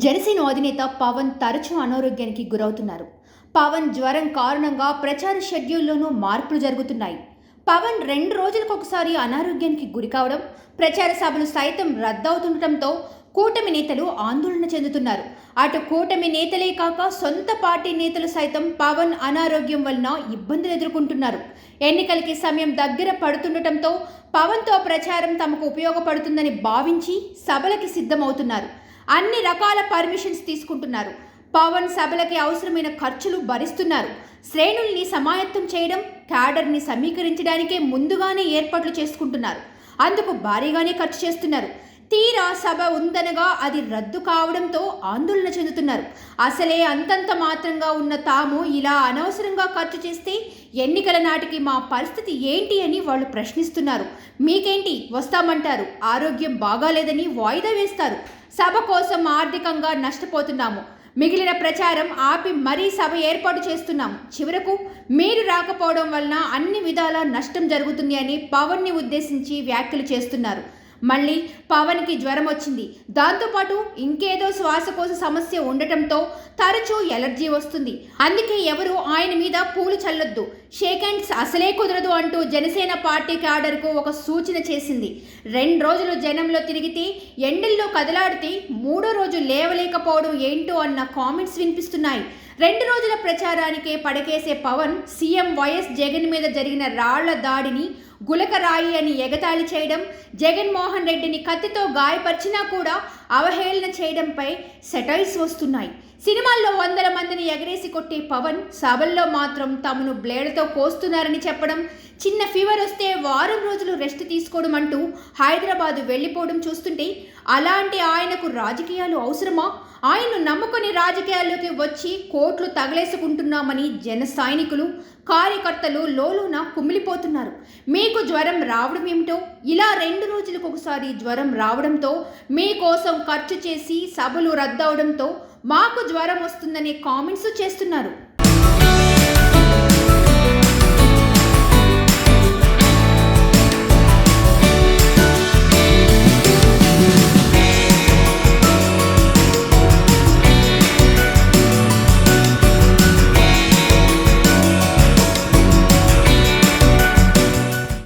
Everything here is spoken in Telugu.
జనసేన అధినేత పవన్ తరచూ అనారోగ్యానికి గురవుతున్నారు. పవన్ జ్వరం కారణంగా ప్రచార షెడ్యూల్లోనూ మార్పులు జరుగుతున్నాయి. పవన్ 2 రోజులకు ఒకసారి అనారోగ్యానికి గురి కావడం, ప్రచార సభలు సైతం రద్దవుతుండటంతో కూటమి నేతలు ఆందోళన చెందుతున్నారు. అటు కూటమి నేతలే కాక సొంత పార్టీ నేతలు సైతం పవన్ అనారోగ్యం వలన ఇబ్బందులు ఎదుర్కొంటున్నారు. ఎన్నికలకి సమయం దగ్గర పడుతుండటంతో పవన్తో ప్రచారం తమకు ఉపయోగపడుతుందని భావించి సభలకి సిద్ధమవుతున్నారు. అన్ని రకాల పర్మిషన్స్ తీసుకుంటున్నారు. పవన్ సభలకి అవసరమైన ఖర్చులు భరిస్తున్నారు. శ్రేణుల్ని సమాయత్తం చేయడం, క్యాడర్ని సమీకరించడానికే ముందుగానే ఏర్పాట్లు చేసుకుంటున్నారు. అందుకు భారీగానే ఖర్చు చేస్తున్నారు. తీరా సభ ఉందనగా అది రద్దు కావడంతో ఆందోళన చెందుతున్నారు. అసలే అంతంత మాత్రంగా ఉన్న తాము ఇలా అనవసరంగా ఖర్చు చేస్తే ఎన్నికల నాటికి మా పరిస్థితి ఏంటి అని వాళ్ళు ప్రశ్నిస్తున్నారు. మీకేంటి వస్తామంటారు, ఆరోగ్యం బాగాలేదని వాయిదా వేస్తారు. సభ కోసం ఆర్థికంగా నష్టపోతున్నాము, మిగిలిన ప్రచారం ఆపి మరీ సభ ఏర్పాటు చేస్తున్నాము. చివరకు మీరు రాకపోవడం వలన అన్ని విధాల నష్టం జరుగుతుంది అని పవన్ని ఉద్దేశించి వ్యాఖ్యలు చేస్తున్నారు. మళ్ళీ పవన్కి జ్వరం వచ్చింది, దాంతోపాటు ఇంకేదో శ్వాసకోశ సమస్య ఉండటంతో తరచూ ఎలర్జీ వస్తుంది. అందుకే ఎవరు ఆయన మీద పూలు చల్లొద్దు, షేక్ హ్యాండ్స్ అసలే కుదరదు అంటూ జనసేన పార్టీ క్యాడర్కు ఒక సూచన చేసింది. 2 రోజులు జనంలో తిరిగితే, ఎండల్లో కదలాడితే 3వ రోజు లేవలేకపోవడం ఏంటో అన్న కామెంట్స్ వినిపిస్తున్నాయి. 2 రోజుల ప్రచారానికే పడకేసే పవన్ సీఎం వైఎస్ జగన్ మీద జరిగిన రాళ్ల దాడిని గులకరాయి అని ఎగతాళి చేయడం, జగన్మోహన్ రెడ్డిని కత్తితో గాయపరిచినా కూడా అవహేళన చేయడంపై సెటైల్స్ వస్తున్నాయి. సినిమాల్లో 100 మందిని ఎగరేసి కొట్టే పవన్ సభల్లో మాత్రం తమను బ్లేడ్తో కోస్తున్నారని చెప్పడం, చిన్న ఫీవర్ వస్తే వారం రోజులు రెస్ట్ తీసుకోవడం అంటూ హైదరాబాద్ వెళ్ళిపోవడం చూస్తుంటే అలాంటి ఆయనకు రాజకీయాలు అవసరమా? ఆయన్ను నమ్ముకొని రాజకీయాల్లోకి వచ్చి కోట్లు తగలేసుకుంటున్నామని జన సైనికులు, కార్యకర్తలు లోలోన కుమిలిపోతున్నారు. మీకు జ్వరం రావడం ఏమిటో, ఇలా 2 రోజులకు ఒకసారి జ్వరం రావడంతో, మీకోసం ఖర్చు చేసి సభలు రద్దవడంతో మాకు జ్వరం వస్తుందనే కామెంట్స్ చేస్తున్నారు.